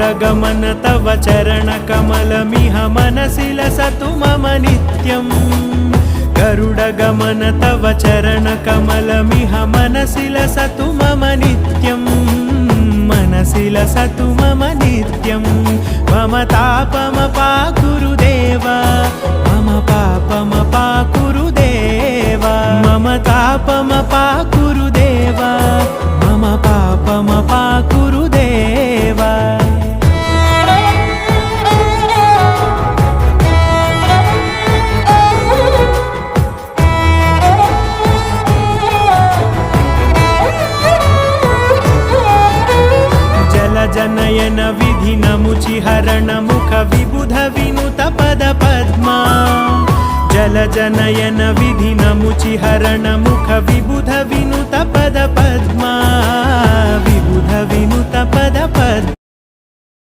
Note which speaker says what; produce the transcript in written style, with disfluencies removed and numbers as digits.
Speaker 1: गरुडगमन तव चरणकमलमिह मनसि लसतु मम नित्यम् गरुडगमन तव चरणकमलमिह मनसि लसतु मम नित्यम् मनसि लसतु मम नित्यम् मम तापमपाकुरुदेव मम पापमपाकुरुदेव मम तापमपाकुरुदेव मम पापमपाकुरुदेव जनयन विधिनमुचिहरण मुख विबुध विनुत पद पद्मा जलजनयन विधिनमुचिहरण मुख विबुध विनुत पद पद्मा विबुध विनुत पद पद्मा